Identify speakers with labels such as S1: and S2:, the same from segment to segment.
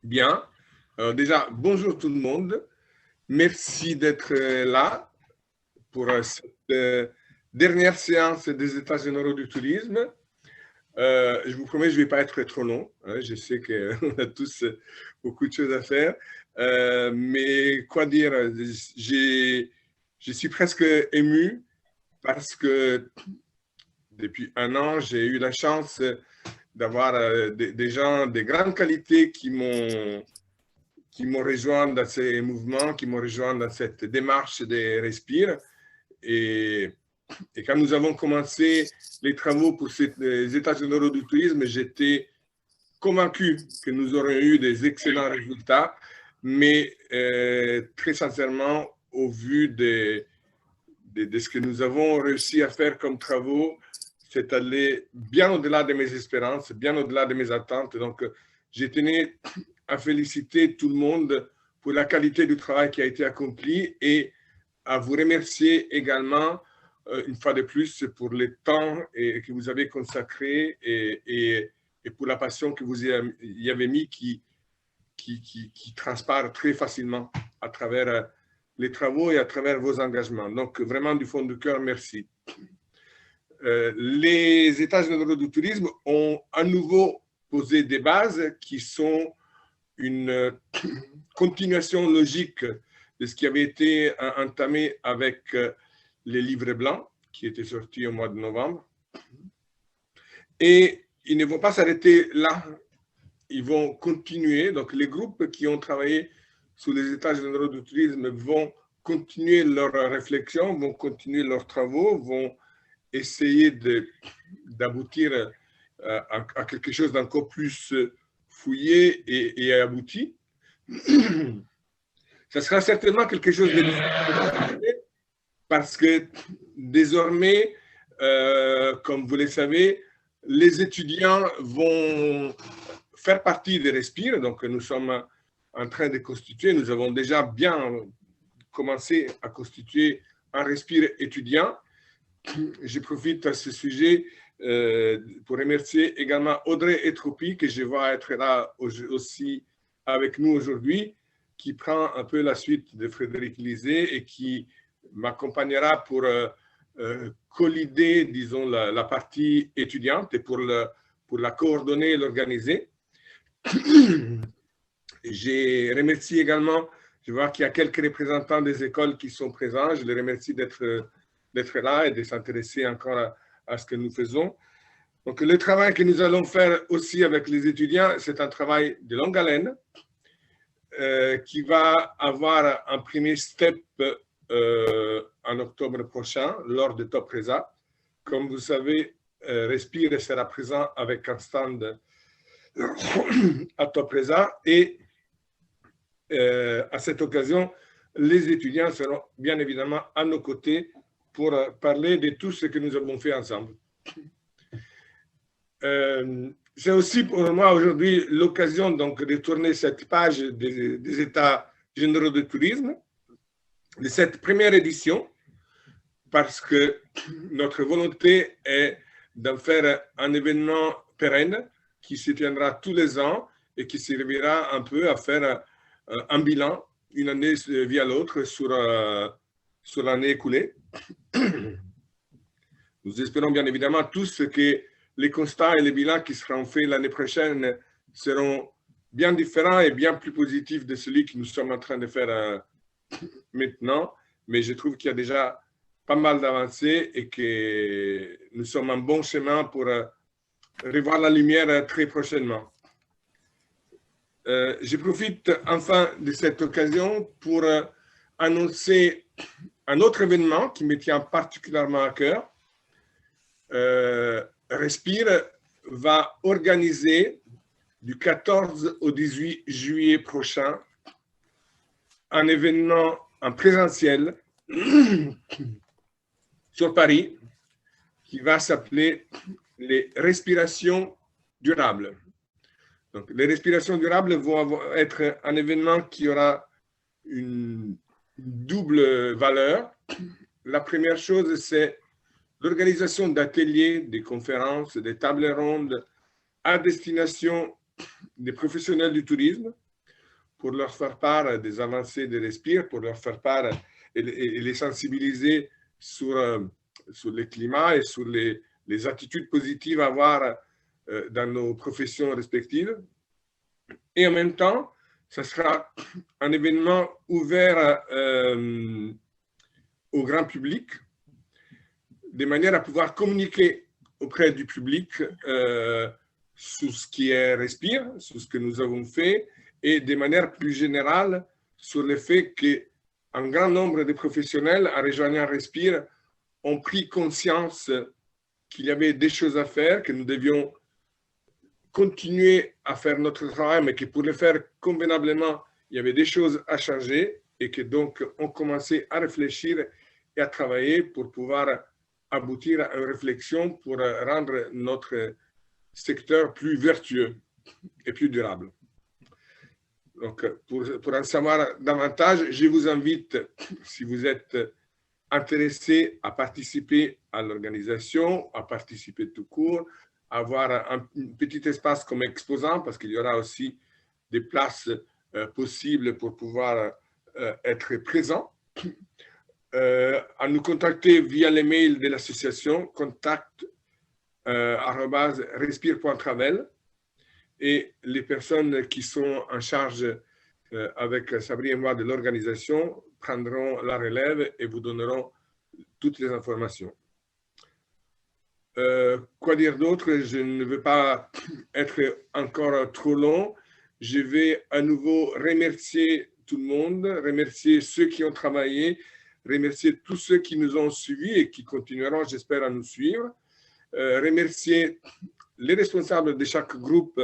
S1: Bien. Déjà, bonjour tout le monde. Merci d'être là pour cette dernière séance des États généraux du tourisme. Je vous promets, je ne vais pas être trop long, hein. Je sais qu'on a tous beaucoup de choses à faire. Mais quoi dire, je suis presque ému parce que depuis un an, j'ai eu la chance d'avoir des gens de grandes qualités qui m'ont rejoint dans ces mouvements, qui m'ont rejoint dans cette démarche de Respire. Et, et quand nous avons commencé les travaux pour les États généraux du tourisme, j'étais convaincu que nous aurions eu des excellents résultats, mais très sincèrement, au vu de ce que nous avons réussi à faire comme travaux, c'est allé bien au-delà de mes espérances, bien au-delà de mes attentes. Donc, je tenais à féliciter tout le monde pour la qualité du travail qui a été accompli et à vous remercier également, une fois de plus, pour le temps que vous avez consacré et pour la passion que vous y avez mis qui transparaît très facilement à travers les travaux et à travers vos engagements. Donc, vraiment, du fond du cœur, merci. Les États généraux du tourisme ont à nouveau posé des bases qui sont une continuation logique de ce qui avait été entamé avec les livres blancs qui étaient sortis au mois de novembre. Et ils ne vont pas s'arrêter là. Ils vont continuer. Donc, les groupes qui ont travaillé sur les États généraux du tourisme vont continuer leur réflexion, vont continuer leurs travaux, vont essayer d'aboutir à quelque chose d'encore plus fouillé et abouti. Ça sera certainement quelque chose de difficile parce que désormais, comme vous le savez, les étudiants vont faire partie des Respire. Donc, nous sommes en train de constituer, nous avons déjà bien commencé à constituer un Respire étudiant. Je profite à ce sujet pour remercier également Audrey Etroupi, que je vois être là aussi avec nous aujourd'hui, qui prend un peu la suite de Frédéric Lisée et qui m'accompagnera pour collider, disons, la partie étudiante et pour la coordonner et l'organiser. Je remercie également, je vois qu'il y a quelques représentants des écoles qui sont présents, je les remercie d'être là et de s'intéresser encore à ce que nous faisons. Donc, le travail que nous allons faire aussi avec les étudiants, c'est un travail de longue haleine qui va avoir un premier step en octobre prochain lors de Top Reza. Comme vous savez, Respire sera présent avec un stand à Top Reza et à cette occasion, les étudiants seront bien évidemment à nos côtés pour parler de tout ce que nous avons fait ensemble. C'est aussi pour moi aujourd'hui l'occasion donc de tourner cette page des États généraux de tourisme, de cette première édition, parce que notre volonté est d'en faire un événement pérenne qui se tiendra tous les ans et qui servira un peu à faire un bilan une année via l'autre sur l'année écoulée. Nous espérons bien évidemment tous que les constats et les bilans qui seront faits l'année prochaine seront bien différents et bien plus positifs de celui que nous sommes en train de faire maintenant. Mais je trouve qu'il y a déjà pas mal d'avancées et que nous sommes en bon chemin pour revoir la lumière très prochainement. Je profite enfin de cette occasion pour annoncer un autre événement qui me tient particulièrement à cœur. Respire va organiser du 14 au 18 juillet prochain un événement en présentiel sur Paris qui va s'appeler les respirations durables. Donc, les respirations durables vont être un événement qui aura une double valeur. La première chose, c'est l'organisation d'ateliers, des conférences, des tables rondes à destination des professionnels du tourisme, pour leur faire part des avancées de Respire, pour leur faire part et les sensibiliser sur le climat et sur les attitudes positives à avoir dans nos professions respectives. Et en même temps, ce sera un événement ouvert au grand public, de manière à pouvoir communiquer auprès du public sur ce qui est Respire, sur ce que nous avons fait, et de manière plus générale sur le fait qu'un grand nombre de professionnels, en rejoignant Respire, ont pris conscience qu'il y avait des choses à faire, que nous devions continuer à faire notre travail, mais que pour le faire convenablement, il y avait des choses à changer et que donc on commençait à réfléchir et à travailler pour pouvoir aboutir à une réflexion pour rendre notre secteur plus vertueux et plus durable. Donc, pour en savoir davantage, je vous invite, si vous êtes intéressé à participer à l'organisation, à participer tout court, à avoir un petit espace comme exposant, parce qu'il y aura aussi des places possibles pour pouvoir être présent, à nous contacter via les mails de l'association contact@respire.travel, et les personnes qui sont en charge avec Sabri et moi de l'organisation prendront la relève et vous donneront toutes les informations. Quoi dire d'autre? Je ne veux pas être encore trop long. Je vais à nouveau remercier tout le monde, remercier ceux qui ont travaillé, remercier tous ceux qui nous ont suivis et qui continueront, j'espère, à nous suivre. Remercier les responsables de chaque groupe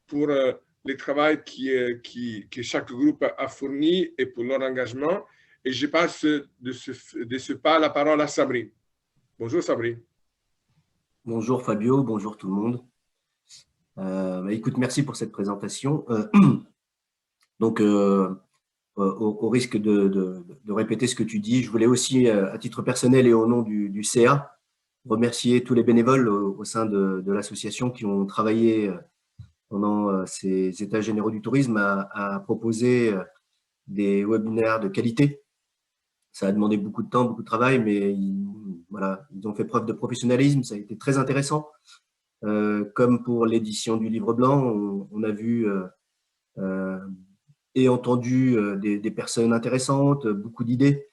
S1: pour le travail que chaque groupe a fourni et pour leur engagement. Et je passe de ce pas la parole à Sabri. Bonjour Sabri.
S2: Bonjour Fabio, bonjour tout le monde. Écoute, merci pour cette présentation. Donc, au risque de répéter ce que tu dis, je voulais aussi, à titre personnel et au nom du CA, remercier tous les bénévoles au sein de l'association qui ont travaillé pendant ces États généraux du tourisme à proposer des webinaires de qualité. Ça a demandé beaucoup de temps, beaucoup de travail, mais voilà, ils ont fait preuve de professionnalisme, ça a été très intéressant. Comme pour l'édition du livre blanc, on a vu et entendu des personnes intéressantes, beaucoup d'idées,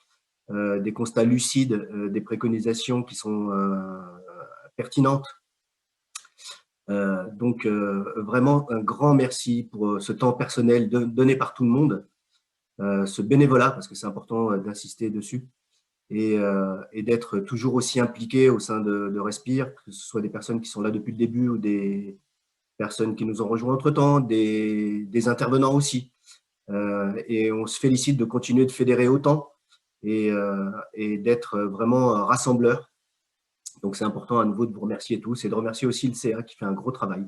S2: des constats lucides, des préconisations qui sont pertinentes. Donc, vraiment un grand merci pour ce temps personnel donné par tout le monde, ce bénévolat, parce que c'est important d'insister dessus, et d'être toujours aussi impliqué au sein de Respire, que ce soit des personnes qui sont là depuis le début ou des personnes qui nous ont rejoints entre-temps, des intervenants aussi. Et on se félicite de continuer de fédérer autant et d'être vraiment rassembleur. Donc, c'est important à nouveau de vous remercier tous et de remercier aussi le CA qui fait un gros travail.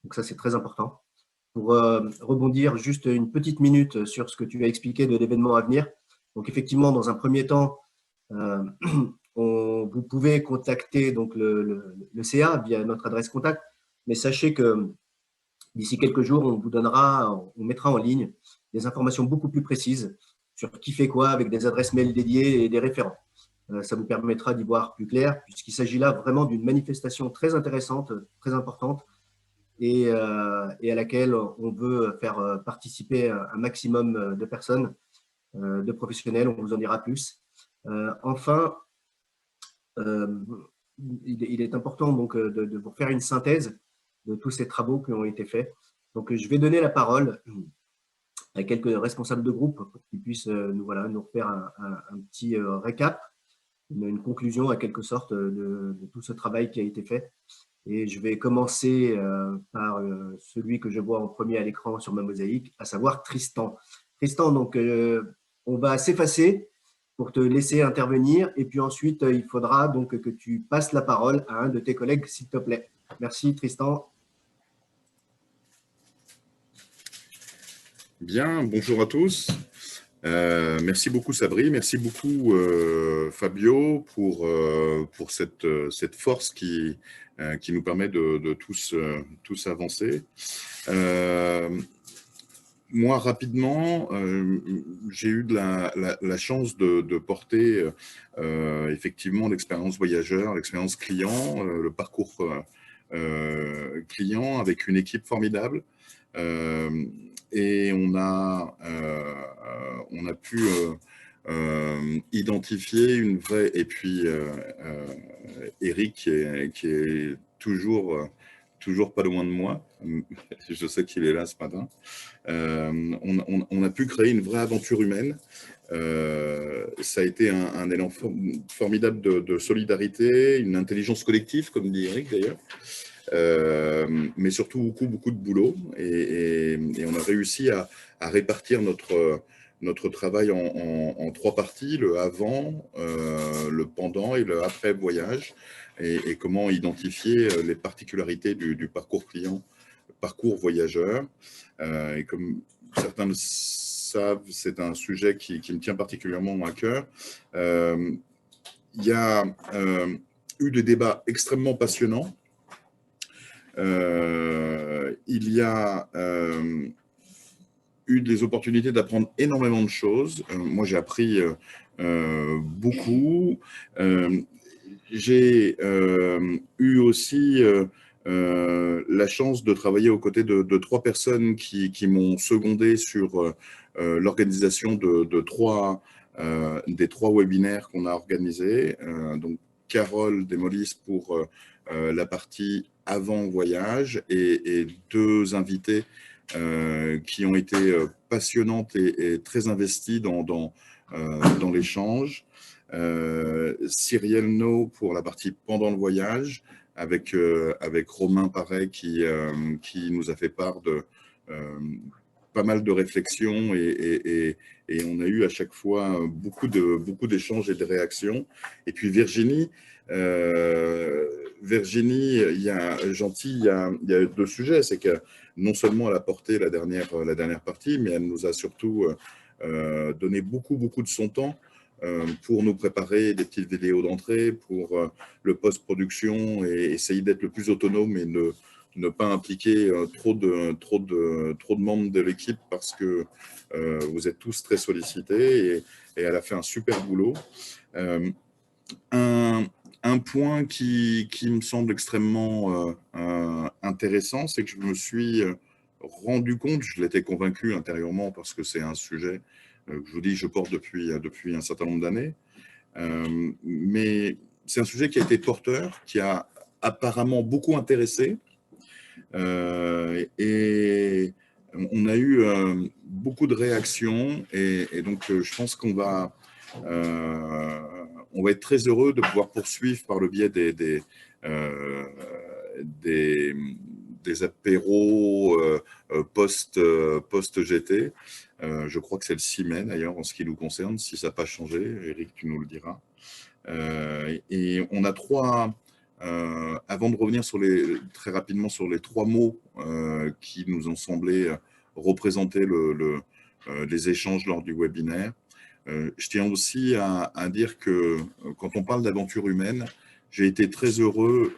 S2: Donc, ça, c'est très important. Pour rebondir juste une petite minute sur ce que tu as expliqué de l'événement à venir. Donc, effectivement, dans un premier temps, vous pouvez contacter donc, le CA via notre adresse contact, mais sachez que d'ici quelques jours, on mettra en ligne des informations beaucoup plus précises sur qui fait quoi avec des adresses mail dédiées et des référents. Ça vous permettra d'y voir plus clair, puisqu'il s'agit là vraiment d'une manifestation très intéressante, très importante, et à laquelle on veut faire participer un maximum de personnes, de professionnels, on vous en dira plus. Enfin, il est important donc de vous faire une synthèse de tous ces travaux qui ont été faits. Donc, je vais donner la parole à quelques responsables de groupe pour qu'ils puissent nous refaire un petit récap, une conclusion à quelque sorte de tout ce travail qui a été fait. Et je vais commencer par celui que je vois en premier à l'écran sur ma mosaïque, à savoir Tristan. Tristan, donc, on va s'effacer pour te laisser intervenir. Et puis ensuite, il faudra donc que tu passes la parole à un de tes collègues, s'il te plaît. Merci, Tristan.
S3: Bien, bonjour à tous. Merci beaucoup Sabri, merci beaucoup Fabio pour cette force qui nous permet de tous avancer. moi, rapidement, j'ai eu la chance de porter effectivement l'expérience voyageur, l'expérience client, le parcours client avec une équipe formidable. Et on a pu identifier une vraie... Et puis, Eric, qui est toujours pas loin de moi, je sais qu'il est là ce matin, on a pu créer une vraie aventure humaine. Ça a été un élan formidable de solidarité, une intelligence collective, comme dit Eric d'ailleurs, mais surtout beaucoup de boulot. Et on a réussi à répartir notre travail en 3 parties, le avant, le pendant et le après voyage, et comment identifier les particularités du parcours client, parcours voyageur. Et comme certains le savent, c'est un sujet qui me tient particulièrement à cœur. Il y a eu des débats extrêmement passionnants. Il y a eu des opportunités d'apprendre énormément de choses. Moi, j'ai appris beaucoup. J'ai eu aussi la chance de travailler aux côtés de 3 personnes qui m'ont secondé sur l'organisation des 3 webinaires qu'on a organisés. Donc, Carole Desmolis pour la partie avant voyage et 2 invités qui ont été passionnantes et très investies dans l'échange. Cyrielle No pour la partie pendant le voyage, avec Romain Paré qui nous a fait part de pas mal de réflexions et on a eu à chaque fois beaucoup d'échanges et de réactions. Et puis Virginie, il y a 2 sujets. C'est que non seulement elle a porté la dernière partie, mais elle nous a surtout donné beaucoup de son temps pour nous préparer des petites vidéos d'entrée, pour le post-production et essayer d'être le plus autonome et ne pas impliquer trop de membres de l'équipe parce que vous êtes tous très sollicités et elle a fait un super boulot. Un point qui me semble extrêmement intéressant, c'est que je me suis rendu compte, je l'étais convaincu intérieurement parce que c'est un sujet que je vous dis, je porte depuis un certain nombre d'années, mais c'est un sujet qui a été porteur, qui a apparemment beaucoup intéressé, et on a eu beaucoup de réactions, et donc je pense qu'on va être très heureux de pouvoir poursuivre par le biais des apéros post-GT. Je crois que c'est le 6 mai d'ailleurs en ce qui nous concerne, si ça n'a pas changé. Eric, tu nous le diras. Et on a 3, avant de revenir très rapidement sur les 3 mots qui nous ont semblé représenter les échanges lors du webinaire. Je tiens aussi à dire que quand on parle d'aventure humaine, j'ai été très heureux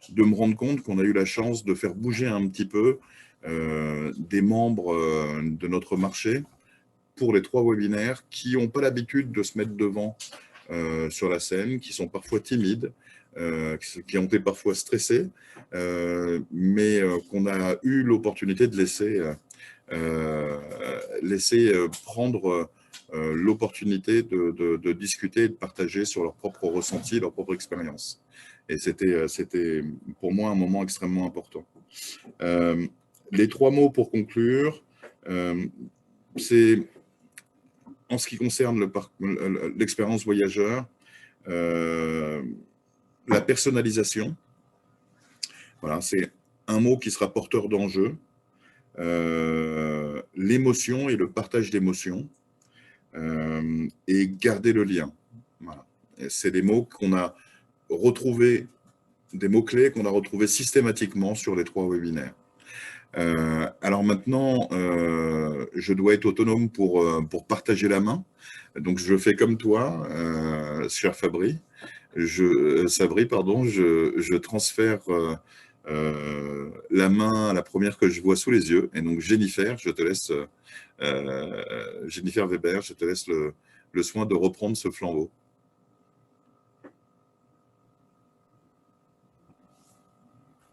S3: de me rendre compte qu'on a eu la chance de faire bouger un petit peu des membres de notre marché pour les 3 webinaires qui n'ont pas l'habitude de se mettre devant sur la scène, qui sont parfois timides, qui ont été parfois stressés, mais qu'on a eu l'opportunité de laisser prendre l'opportunité de discuter et de partager sur leur propre ressenti, leur propre expérience. Et c'était pour moi un moment extrêmement important. Les 3 mots pour conclure, c'est en ce qui concerne l'expérience voyageur, la personnalisation. Voilà, c'est un mot qui sera porteur d'enjeux. L'émotion et le partage d'émotions. Et garder le lien. Voilà. C'est des mots qu'on a retrouvés, des mots-clés qu'on a retrouvés systématiquement sur les 3 webinaires. Alors maintenant, je dois être autonome pour partager la main. Donc, je fais comme toi, cher Sabri. Je transfère la main, la première que je vois sous les yeux. Et donc, Jennifer, je te laisse, Jennifer Weber, je te laisse le soin de reprendre ce flambeau.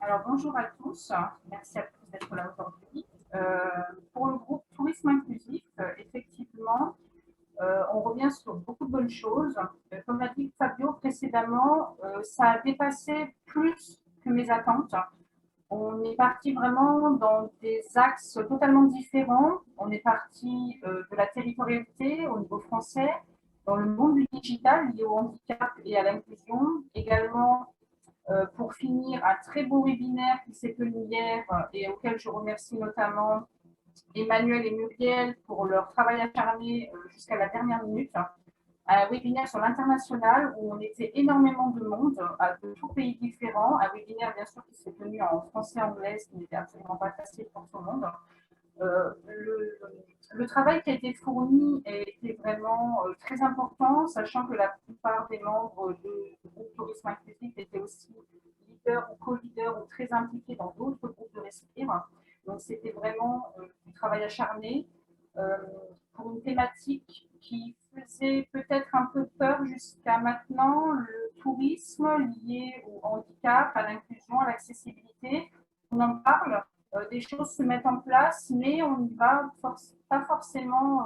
S4: Alors, bonjour à tous. Merci à tous d'être là aujourd'hui. Pour le groupe Tourisme Inclusif, effectivement, on revient sur beaucoup de bonnes choses. Comme l'a dit Fabio précédemment, ça a dépassé plus que mes attentes. On est parti vraiment dans des axes totalement différents. On est parti de la territorialité au niveau français, dans le monde du digital lié au handicap et à l'inclusion. Également, pour finir, un très beau webinaire qui s'est tenu hier et auquel je remercie notamment Emmanuel et Muriel pour leur travail acharné jusqu'à la dernière minute. Un webinaire sur l'international où on était énormément de monde, de tous pays différents. Un webinaire, bien sûr, qui s'est tenu en français et anglais, ce qui n'était absolument pas facile pour tout le monde. Le travail qui a été fourni était vraiment très important, sachant que la plupart des membres du groupe Tourisme Inclusif étaient aussi leaders ou co-leaders ou très impliqués dans d'autres groupes de Respire. Donc, c'était vraiment du travail acharné pour une thématique qui faisait peut-être un peu peur jusqu'à maintenant, le tourisme lié au handicap, à l'inclusion, à l'accessibilité. On en parle, des choses se mettent en place, mais on n'y va pas forcément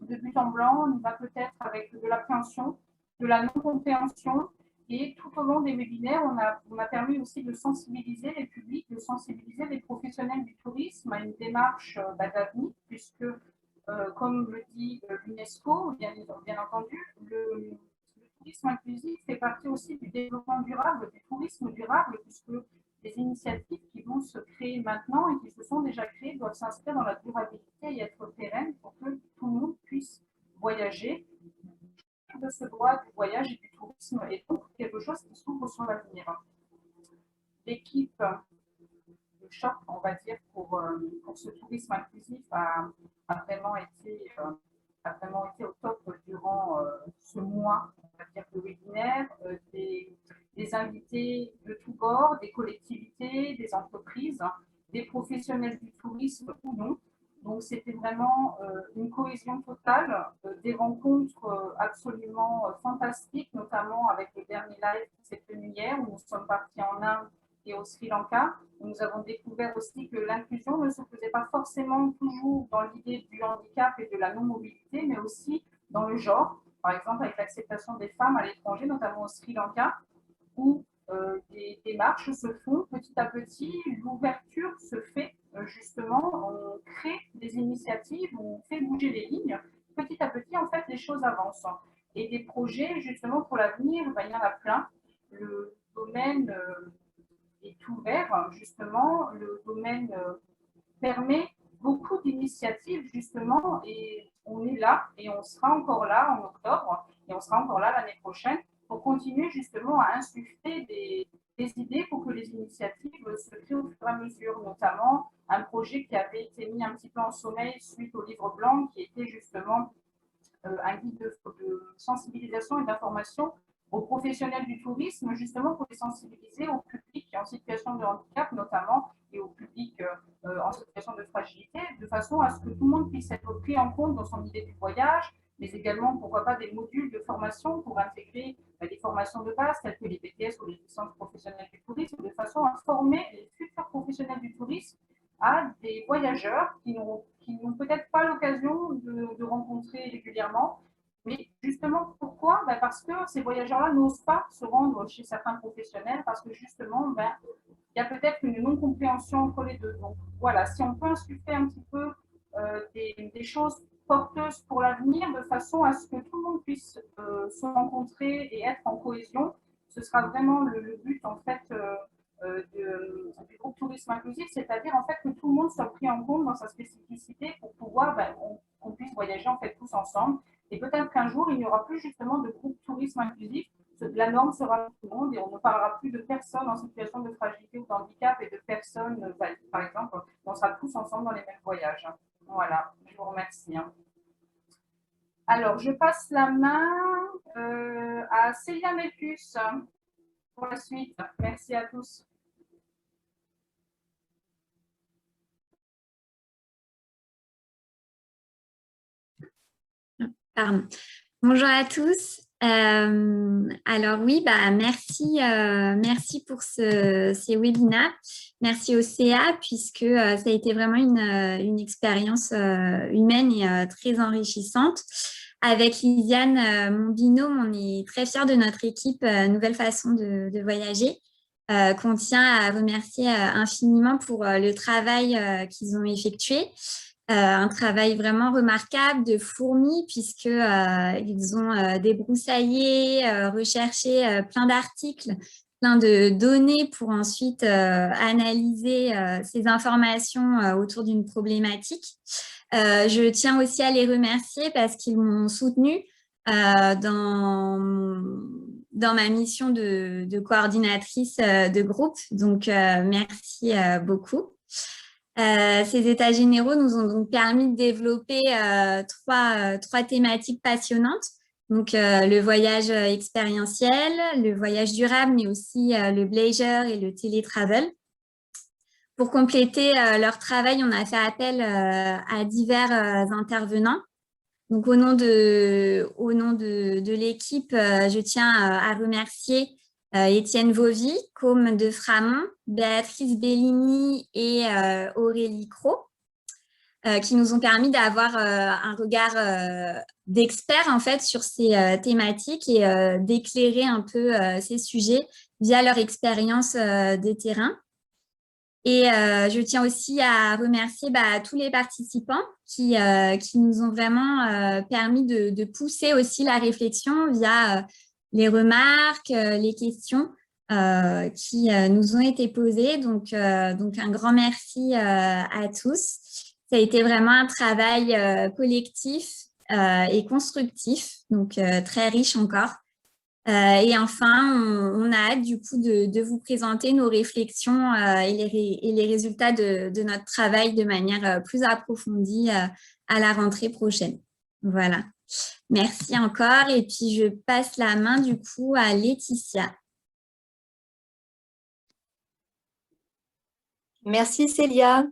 S4: de but en blanc, on y va peut-être avec de l'appréhension, de la non-compréhension. Et tout au long des webinaires, on a permis aussi de sensibiliser les publics, de sensibiliser les professionnels du tourisme à une démarche d'avenir, puisque, comme le dit l'UNESCO, bien entendu, le tourisme inclusif fait partie aussi du développement durable, du tourisme durable, puisque les initiatives qui vont se créer maintenant et qui se sont déjà créées doivent s'inscrire dans la durabilité et être pérennes pour que tout le monde puisse voyager. De ce droit du voyage et du tourisme est donc quelque chose qui s'ouvre sur l'avenir. L'équipe de choc, on va dire, pour ce tourisme inclusif a vraiment été au top durant ce mois, on va dire, de webinaire, des invités de tous bords, des collectivités, des entreprises, des professionnels du tourisme ou non. Donc, c'était vraiment une cohésion totale, des rencontres absolument fantastiques, notamment avec le dernier live qui s'est tenu hier, où nous sommes partis en Inde et au Sri Lanka. Nous avons découvert aussi que l'inclusion ne se faisait pas forcément toujours dans l'idée du handicap et de la non-mobilité, mais aussi dans le genre. Par exemple, avec l'acceptation des femmes à l'étranger, notamment au Sri Lanka, où des démarches se font petit à petit, l'ouverture se fait justement, on crée des initiatives, on fait bouger les lignes. Petit à petit, en fait, les choses avancent. Et des projets, justement, pour l'avenir, il y en a plein. Le domaine est ouvert, justement. Le domaine permet beaucoup d'initiatives, justement, et on est là, et on sera encore là en octobre, et on sera encore là l'année prochaine, pour continuer justement à insuffler des idées pour que les initiatives se créent au fur et à mesure, notamment un projet qui avait été mis un petit peu en sommeil suite au livre blanc, qui était justement un guide de sensibilisation et d'information aux professionnels du tourisme, justement pour les sensibiliser au public en situation de handicap notamment, et au public en situation de fragilité, de façon à ce que tout le monde puisse être pris en compte dans son idée du voyage, mais également, pourquoi pas, des modules de formation pour intégrer des formations de base, telles que les BTS ou les licences professionnelles du tourisme, de façon à former les futurs professionnels du tourisme à des voyageurs qui n'ont peut-être pas l'occasion de rencontrer régulièrement. Mais justement, pourquoi? Parce que ces voyageurs-là n'osent pas se rendre chez certains professionnels, parce que justement, il y a peut-être une non-compréhension entre les deux. Donc voilà, si on peut insuffler un petit peu des choses porteuses pour l'avenir, de façon à ce que tout le monde puisse se rencontrer et être en cohésion, ce sera vraiment le but en fait du groupe Tourisme Inclusif, c'est-à-dire en fait que tout le monde soit pris en compte dans sa spécificité pour pouvoir qu'on puisse voyager en fait tous ensemble. Et peut-être qu'un jour, il n'y aura plus justement de groupe Tourisme Inclusif. La norme sera tout le monde et on ne parlera plus de personnes en situation de fragilité ou de handicap et de personnes, par exemple, on sera tous ensemble dans les mêmes voyages. Voilà, je vous remercie. Alors, je passe la main à Célia Mépus pour la suite. Merci à tous.
S5: Pardon. Bonjour à tous. Alors oui, merci pour ces webinaires. Merci au CA puisque ça a été vraiment une expérience humaine et très enrichissante. Avec Lisiane, mon binôme, on est très fiers de notre équipe Nouvelle Façon de Voyager, qu'on tient à remercier infiniment pour le travail qu'ils ont effectué. Un travail vraiment remarquable de fourmi puisque ils ont débroussaillé, recherché plein d'articles, plein de données pour ensuite analyser ces informations autour d'une problématique. Je tiens aussi à les remercier parce qu'ils m'ont soutenue dans ma mission de coordinatrice de groupe. Donc, merci beaucoup. Ces états généraux nous ont donc permis de développer trois thématiques passionnantes. Donc, le voyage expérientiel, le voyage durable, mais aussi le leisure et le télétravel. Pour compléter leur travail, on a fait appel à divers intervenants. Donc, au nom de l'équipe, je tiens à remercier Étienne Vauvy, Côme de Framont, Béatrice Bellini et Aurélie Cros, qui nous ont permis d'avoir un regard d'experts en fait sur ces thématiques et d'éclairer un peu ces sujets via leur expérience des terrains. Et je tiens aussi à remercier tous les participants qui nous ont vraiment permis de pousser aussi la réflexion via les remarques, les questions qui nous ont été posées. Donc un grand merci à tous. Ça a été vraiment un travail collectif et constructif, donc très riche encore. Et enfin, on a hâte du coup de vous présenter nos réflexions et les résultats de notre travail de manière plus approfondie à la rentrée prochaine. Voilà. Merci encore et puis je passe la main du coup à Laetitia.
S6: Merci Célia.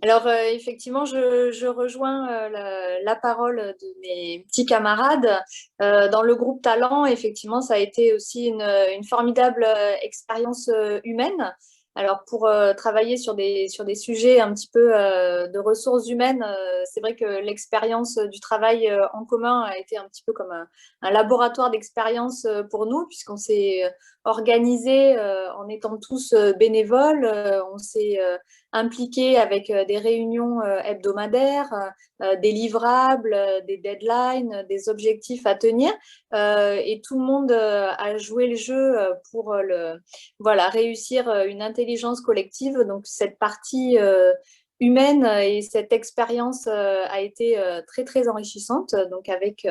S6: Alors effectivement, je rejoins la parole de mes petits camarades. Dans le groupe Talent, effectivement, ça a été aussi une formidable expérience humaine. Alors pour travailler sur des sujets un petit peu de ressources humaines, c'est vrai que l'expérience du travail en commun a été un petit peu comme un laboratoire d'expérience pour nous, puisqu'on s'est organisé en étant tous bénévoles, on s'est impliqué avec des réunions hebdomadaires, des livrables, des deadlines, des objectifs à tenir, et tout le monde a joué le jeu pour réussir une intelligence collective. Donc cette partie humaine et cette expérience a été très très enrichissante. Donc avec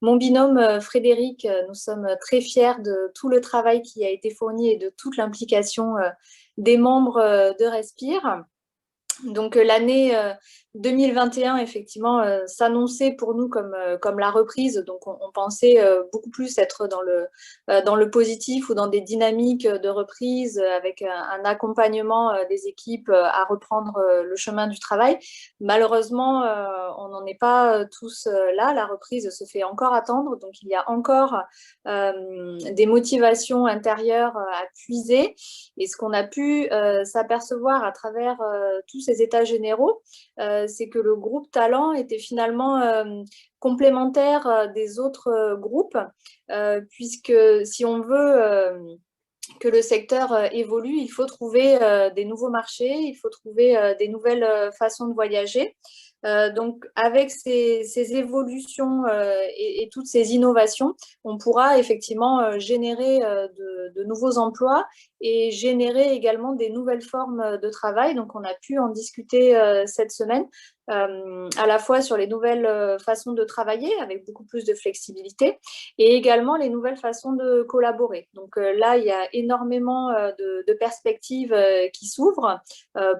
S6: mon binôme Frédéric, nous sommes très fiers de tout le travail qui a été fourni et de toute l'implication des membres de Respire. Donc l'année 2021, effectivement, s'annonçait pour nous comme la reprise. Donc on pensait beaucoup plus être dans le positif ou dans des dynamiques de reprise avec un accompagnement des équipes à reprendre le chemin du travail. Malheureusement, on n'en est pas tous là. La reprise se fait encore attendre. Donc il y a encore des motivations intérieures à puiser. Et ce qu'on a pu s'apercevoir à travers tous ces états généraux, c'est que le groupe Talent était finalement complémentaire des autres groupes, puisque si on veut que le secteur évolue, il faut trouver des nouveaux marchés, il faut trouver des nouvelles façons de voyager. Donc, avec ces évolutions et toutes ces innovations, on pourra effectivement générer de nouveaux emplois et générer également des nouvelles formes de travail. Donc, on a pu en discuter cette semaine, à la fois sur les nouvelles façons de travailler avec beaucoup plus de flexibilité et également les nouvelles façons de collaborer. Donc là, il y a énormément de perspectives qui s'ouvrent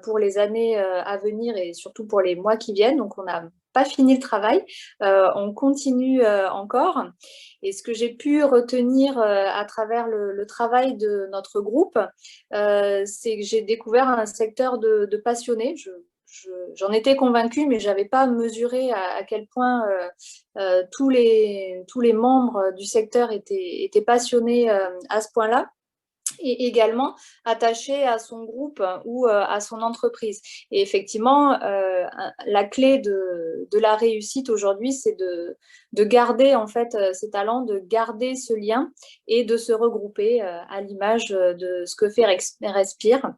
S6: pour les années à venir et surtout pour les mois qui viennent. Donc, on n'a pas fini le travail, on continue encore. Et ce que j'ai pu retenir à travers le travail de notre groupe, c'est que j'ai découvert un secteur de passionnés. j'en étais convaincue, mais je n'avais pas mesuré à quel point tous les membres du secteur étaient passionnés à ce point-là, et également attaché à son groupe ou à son entreprise. Et effectivement, la clé de la réussite aujourd'hui, c'est de garder en fait ces talents, de garder ce lien et de se regrouper à l'image de ce que fait Respire.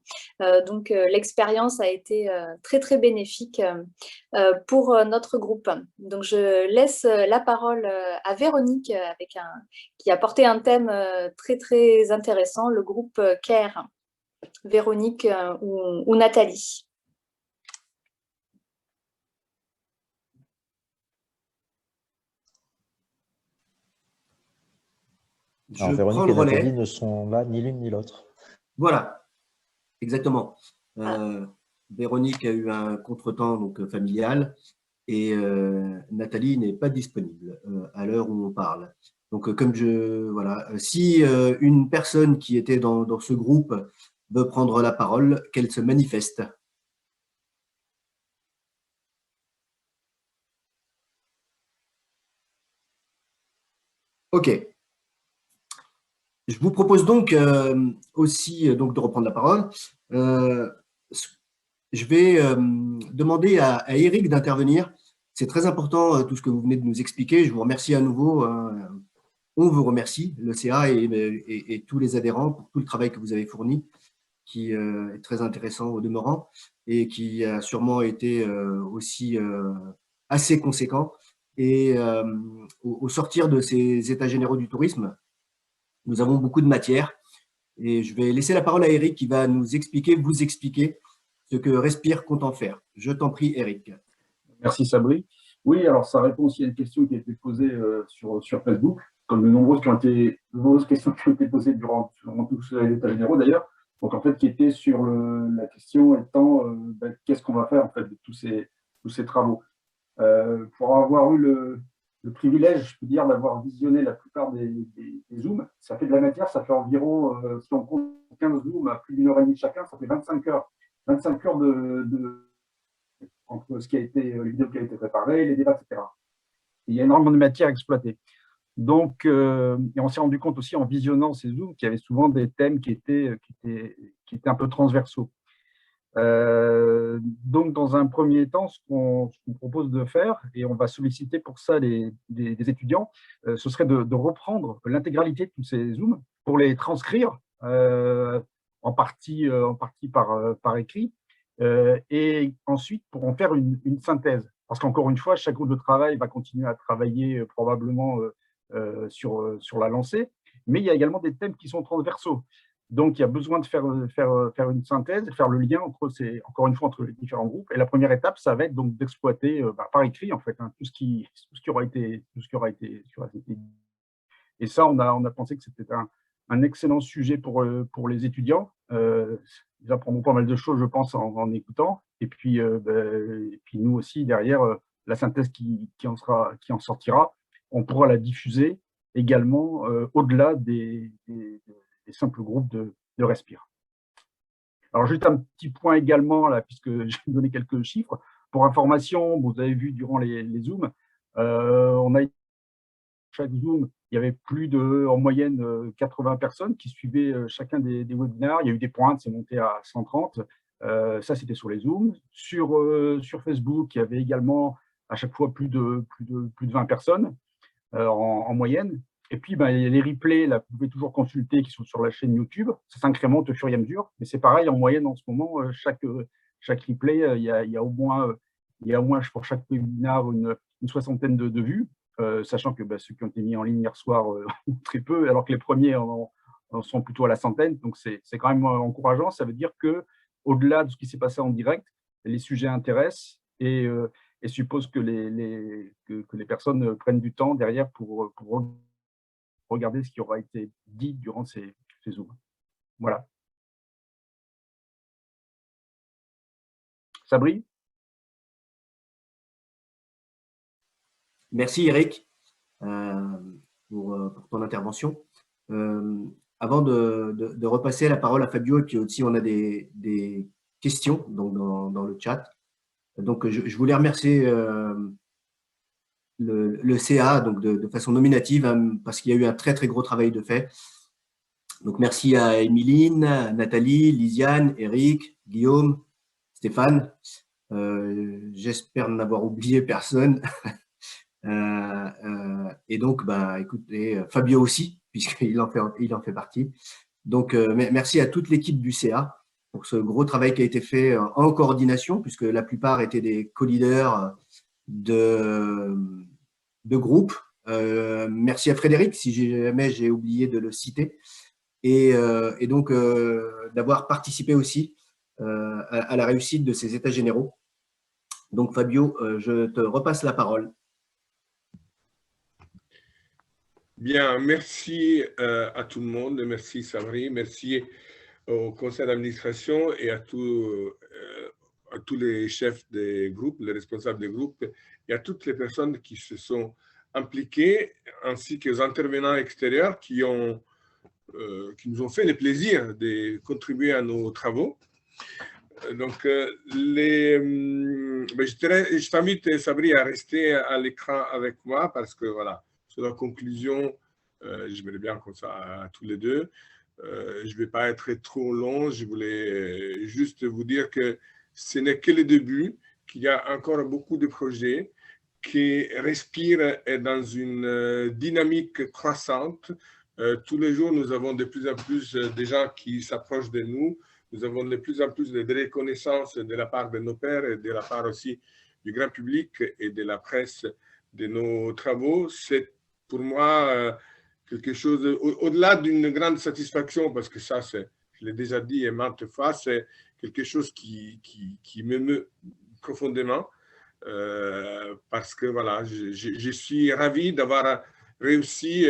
S6: Donc, l'expérience a été très, très bénéfique pour notre groupe. Donc, je laisse la parole à Véronique qui a porté un thème très, très intéressant, le groupe CARE. Véronique ou Nathalie.
S7: Alors, Véronique et Nathalie ne sont là ni l'une ni l'autre.
S2: Voilà, exactement. Véronique a eu un contretemps donc, familial et Nathalie n'est pas disponible à l'heure où on parle. Donc, voilà, si une personne qui était dans ce groupe veut prendre la parole, qu'elle se manifeste. OK. Je vous propose donc aussi donc, de reprendre la parole. Je vais demander à Eric d'intervenir. C'est très important tout ce que vous venez de nous expliquer. Je vous remercie à nouveau. On vous remercie, le CA et tous les adhérents, pour tout le travail que vous avez fourni, qui est très intéressant au demeurant et qui a sûrement été aussi assez conséquent. Et au sortir de ces états généraux du tourisme, nous avons beaucoup de matière. Et je vais laisser la parole à Eric qui va vous expliquer ce que Respire compte en faire. Je t'en prie, Eric.
S8: Merci, Sabri. Oui, alors ça répond aussi à une question qui a été posée sur Facebook, comme de nombreuses questions qui ont été posées durant tous les états généraux d'ailleurs. Donc en fait, qui était sur la question étant qu'est-ce qu'on va faire en fait de tous ces travaux. Pour avoir eu le privilège, je peux dire, d'avoir visionné la plupart des Zooms, ça fait de la matière, ça fait environ, si on compte 15 Zooms à plus d'1 heure et demie chacun, ça fait 25 heures. 25 heures entre ce qui a été, les vidéos qui ont été préparées, les débats, etc. Et il y a énormément de matière à exploiter. Donc, et on s'est rendu compte aussi en visionnant ces Zooms qu'il y avait souvent des thèmes qui étaient un peu transversaux. Donc, dans un premier temps, ce qu'on propose de faire, et on va solliciter pour ça des étudiants, ce serait de reprendre l'intégralité de tous ces Zooms pour les transcrire en partie par écrit, et ensuite pour en faire une synthèse. Parce qu'encore une fois, chaque groupe de travail va continuer à travailler probablement sur la lancée, mais il y a également des thèmes qui sont transversaux. Donc, il y a besoin de faire une synthèse et faire le lien encore une fois, entre les différents groupes. Et la première étape, ça va être donc d'exploiter par écrit, en fait, tout ce qui aura été dit. Et ça, on a pensé que c'était un excellent sujet pour les étudiants. Ils apprendront pas mal de choses, je pense, en écoutant. Et puis nous aussi, derrière, la synthèse qui en sortira, on pourra la diffuser également au-delà des simples groupes de Respire. Alors, juste un petit point également, là, puisque j'ai donné quelques chiffres. Pour information, vous avez vu durant les Zooms, on a chaque Zoom, il y avait en moyenne 80 personnes qui suivaient chacun des webinaires. Il y a eu des pointes, c'est monté à 130. Ça, c'était sur les Zooms. Sur Facebook, il y avait également à chaque fois plus de 20 personnes en moyenne. Et puis, les replays, là, vous pouvez toujours consulter, qui sont sur la chaîne YouTube. Ça s'incrémente au fur et à mesure. Mais c'est pareil, en moyenne, en ce moment, chaque replay, il y a au moins, pour chaque webinaire, une soixantaine de vues. Sachant que ceux qui ont été mis en ligne hier soir ont très peu, alors que les premiers en sont plutôt à la centaine. Donc, c'est quand même encourageant. Ça veut dire qu'au-delà de ce qui s'est passé en direct, les sujets intéressent et suppose que les personnes prennent du temps derrière pour regarder ce qui aura été dit durant ces Zooms. Voilà. Sabri ?
S2: Merci Eric pour ton intervention. Avant de repasser la parole à Fabio, et puis aussi on a des questions donc dans le chat. Donc, je voulais remercier le CA donc de façon nominative, hein, parce qu'il y a eu un très, très gros travail de fait. Donc, merci à Émiline, Nathalie, Lisiane, Eric, Guillaume, Stéphane. J'espère n'avoir oublié personne. Et donc, bah, écoutez, Fabio aussi, puisqu'il en fait partie. Donc, merci à toute l'équipe du CA pour ce gros travail qui a été fait en coordination, puisque la plupart étaient des co-leaders de groupe. Merci à Frédéric, si jamais j'ai oublié de le citer, et donc d'avoir participé aussi à la réussite de ces états généraux. Donc Fabio, je te repasse la parole.
S1: Bien, merci à tout le monde, merci Sabri, merci au conseil d'administration et à tous les chefs des groupes, les responsables des groupes et à toutes les personnes qui se sont impliquées, ainsi qu'aux intervenants extérieurs qui nous ont fait le plaisir de contribuer à nos travaux. Donc, je t'invite, Sabri, à rester à l'écran avec moi parce que, voilà, sur la conclusion, j'aimerais bien comme ça à tous les deux. Je ne vais pas être trop long, je voulais juste vous dire que ce n'est que le début, qu'il y a encore beaucoup de projets qui respirent dans une dynamique croissante. Tous les jours, nous avons de plus en plus de gens qui s'approchent de nous. Nous avons de plus en plus de reconnaissance de la part de nos pairs et de la part aussi du grand public et de la presse de nos travaux. C'est pour moi quelque chose, au-delà d'une grande satisfaction, parce que ça, je l'ai déjà dit et maintes fois, c'est quelque chose qui m'émeut profondément, parce que voilà, je suis ravi d'avoir réussi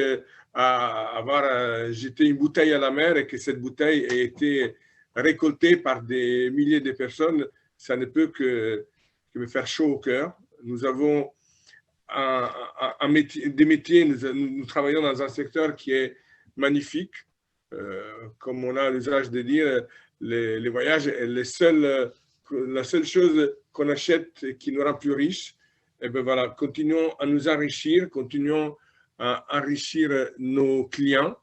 S1: à avoir jeté une bouteille à la mer et que cette bouteille ait été récoltée par des milliers de personnes. Ça ne peut que me faire chaud au cœur. Nous avons des métiers, nous travaillons dans un secteur qui est magnifique. Comme on a l'usage de dire, les voyages est la seule chose qu'on achète et qui nous rend plus riches. Et bien voilà, continuons à nous enrichir, continuons à enrichir nos clients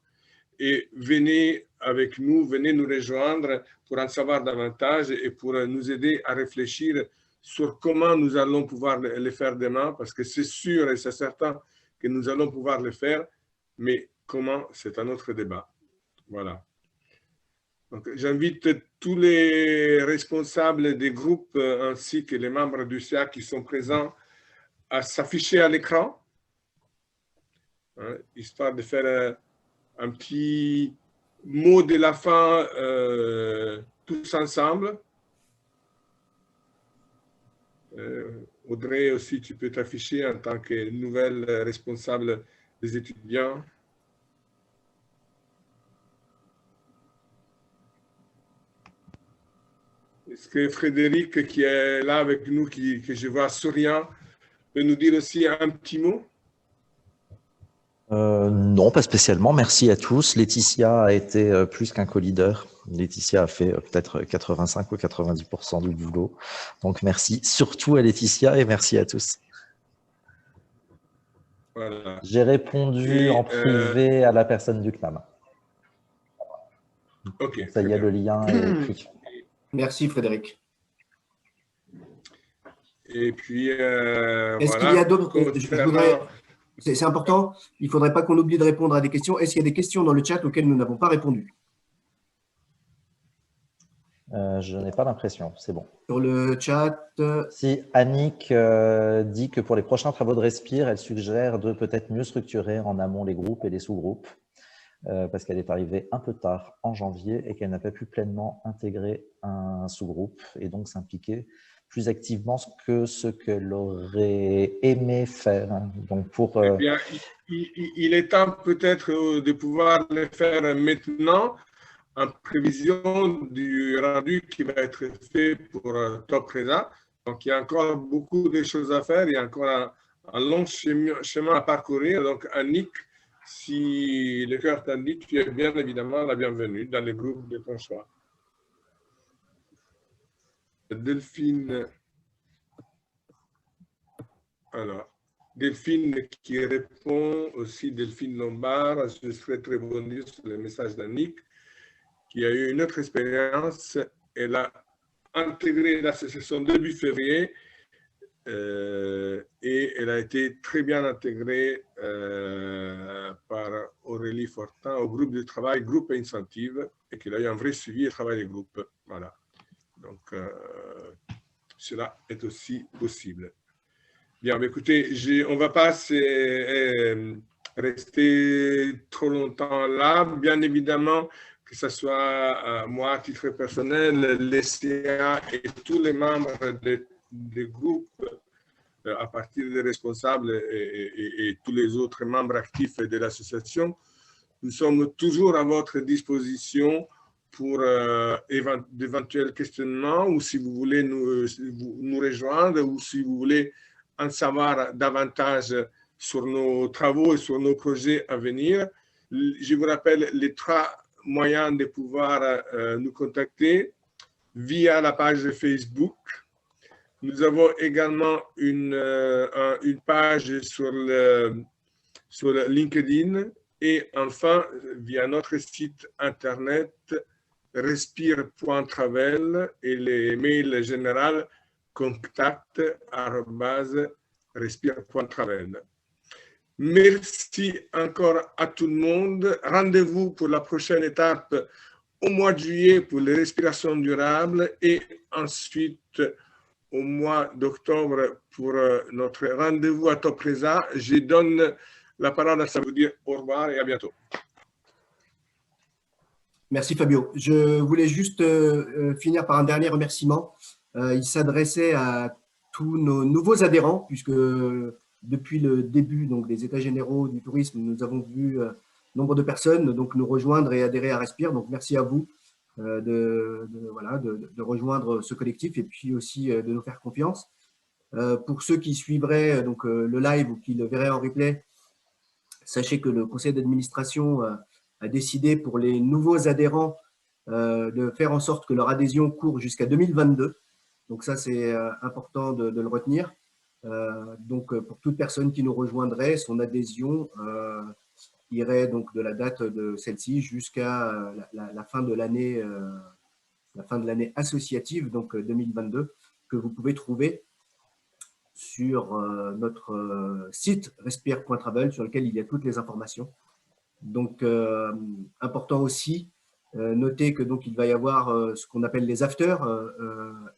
S1: et venez avec nous, venez nous rejoindre pour en savoir davantage et pour nous aider à réfléchir sur comment nous allons pouvoir le faire demain, parce que c'est sûr et c'est certain que nous allons pouvoir le faire, mais comment, c'est un autre débat. Voilà. Donc, j'invite tous les responsables des groupes ainsi que les membres du CA qui sont présents à s'afficher à l'écran, hein, histoire de faire un petit mot de la fin tous ensemble. Audrey aussi, tu peux t'afficher en tant que nouvelle responsable des étudiants. Est-ce que Frédéric, qui est là avec nous, que je vois souriant, peut nous dire aussi un petit mot?
S7: Non, pas spécialement. Merci à tous. Laetitia a été plus qu'un co-leader. Laetitia a fait peut-être 85 ou 90% du boulot. Donc, merci surtout à Laetitia et merci à tous.
S1: Voilà.
S7: J'ai répondu en privé à la personne du CNAM.
S1: Ok.
S7: Ça y est, le lien est pris.
S2: Merci Frédéric.
S1: Et puis,
S2: est-ce qu'il y a d'autres... C'est important, il ne faudrait pas qu'on oublie de répondre à des questions. Est-ce qu'il y a des questions dans le chat auxquelles nous n'avons pas répondu?
S7: Je n'ai pas l'impression, c'est bon.
S2: Sur le chat…
S7: Si Annick dit que pour les prochains travaux de Respire, elle suggère de peut-être mieux structurer en amont les groupes et les sous-groupes, parce qu'elle est arrivée un peu tard en janvier et qu'elle n'a pas pu pleinement intégrer un sous-groupe et donc s'impliquer plus activement que ce qu'elle aurait aimé faire. Donc pour,
S1: eh bien, il est temps peut-être de pouvoir le faire maintenant en prévision du rendu qui va être fait pour Top Reza. Donc, il y a encore beaucoup de choses à faire. Il y a encore un long chemin à parcourir. Donc, Annick, si le cœur t'en dit, tu es bien évidemment la bienvenue dans les groupes de ton choix. Delphine. Alors, Delphine qui répond aussi, Delphine Lombard, je souhaiterais rebondir sur le message d'Annick, qui a eu une autre expérience. Elle a intégré l'association début février et elle a été très bien intégrée par Aurélie Fortin au groupe de travail, groupe Incentive, et qu'elle a eu un vrai suivi et travail des groupes. Voilà. Donc, cela est aussi possible. Bien, écoutez, on ne va pas rester trop longtemps là. Bien évidemment, que ce soit moi à titre personnel, les CA et tous les membres des groupes, à partir des responsables et tous les autres membres actifs de l'association, nous sommes toujours à votre disposition pour d'éventuels questionnements, ou si vous voulez nous rejoindre, ou si vous voulez en savoir davantage sur nos travaux et sur nos projets à venir. Je vous rappelle les 3 moyens de pouvoir nous contacter via la page Facebook. Nous avons également une page sur LinkedIn et enfin via notre site internet respire.travel et les mails général contact@respire.travel. Merci encore à tout le monde. Rendez-vous pour la prochaine étape au mois de juillet pour les respirations durables et ensuite au mois d'octobre pour notre rendez-vous à Topresa. Je donne la parole à ça, vous dire au revoir et à bientôt.
S2: Merci Fabio. Je voulais juste finir par un dernier remerciement. Il s'adressait à tous nos nouveaux adhérents, puisque depuis le début donc, des États généraux du tourisme, nous avons vu nombre de personnes donc, nous rejoindre et adhérer à Respire. Donc, merci à vous de rejoindre ce collectif et puis aussi de nous faire confiance. Pour ceux qui suivraient donc, le live ou qui le verraient en replay, sachez que le conseil d'administration a décidé pour les nouveaux adhérents de faire en sorte que leur adhésion court jusqu'à 2022. Donc ça, c'est important de le retenir. Donc, pour toute personne qui nous rejoindrait, son adhésion irait donc de la date de celle-ci jusqu'à la fin de l'année associative, donc 2022, que vous pouvez trouver sur notre site respire.travel, sur lequel il y a toutes les informations. Donc, important aussi, notez que donc il va y avoir ce qu'on appelle les afters.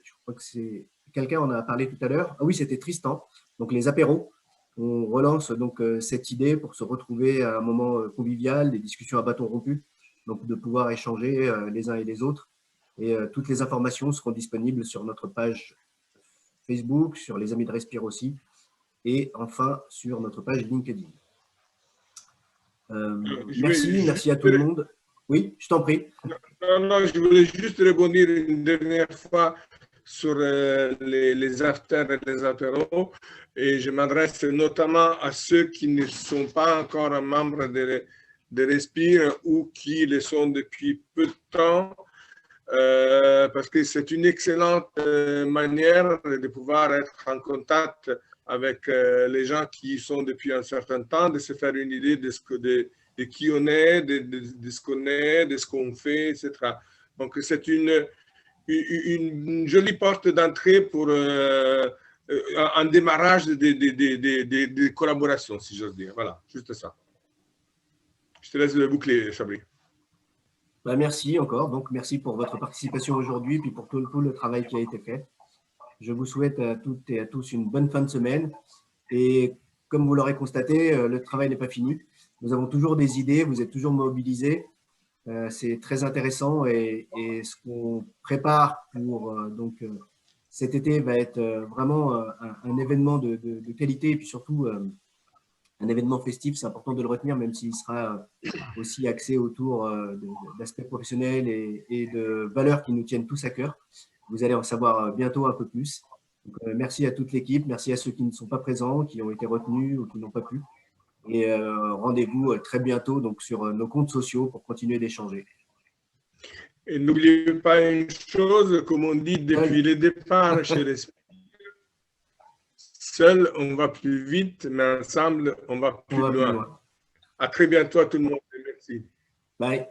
S2: Je crois que c'est quelqu'un en a parlé tout à l'heure. Ah oui, c'était Tristan. Donc les apéros. On relance donc cette idée pour se retrouver à un moment convivial, des discussions à bâton rompu, donc de pouvoir échanger les uns et les autres. Et toutes les informations seront disponibles sur notre page Facebook, sur les Amis de Respire aussi, et enfin sur notre page LinkedIn. Merci à tout le monde. Oui, je t'en prie.
S1: Non, je voulais juste rebondir une dernière fois sur les afters et les apéros, et je m'adresse notamment à ceux qui ne sont pas encore membres de Respire ou qui le sont depuis peu de temps, parce que c'est une excellente manière de pouvoir être en contact avec les gens qui y sont depuis un certain temps, de se faire une idée de qui on est, de ce qu'on est, de ce qu'on fait, etc. Donc, c'est une jolie porte d'entrée pour un démarrage de collaboration, si j'ose dire. Voilà, juste ça. Je te laisse le boucler, Chabri.
S2: Ben, merci encore. Donc, merci pour votre participation aujourd'hui, puis pour tout le travail qui a été fait. Je vous souhaite à toutes et à tous une bonne fin de semaine. Et comme vous l'aurez constaté, le travail n'est pas fini. Nous avons toujours des idées, vous êtes toujours mobilisés. C'est très intéressant et ce qu'on prépare pour cet été va être vraiment un événement de qualité et puis surtout un événement festif. C'est important de le retenir, même s'il sera aussi axé autour d'aspects professionnels et de valeurs qui nous tiennent tous à cœur. Vous allez en savoir bientôt un peu plus. Donc, merci à toute l'équipe, merci à ceux qui ne sont pas présents, qui ont été retenus ou qui n'ont pas pu. Et rendez-vous très bientôt donc, sur nos comptes sociaux pour continuer d'échanger.
S1: Et n'oubliez pas une chose, comme on dit depuis le départ chez Respire, Seul, on va plus vite, mais ensemble, on va plus loin. À très bientôt, tout le monde. Merci.
S2: Bye.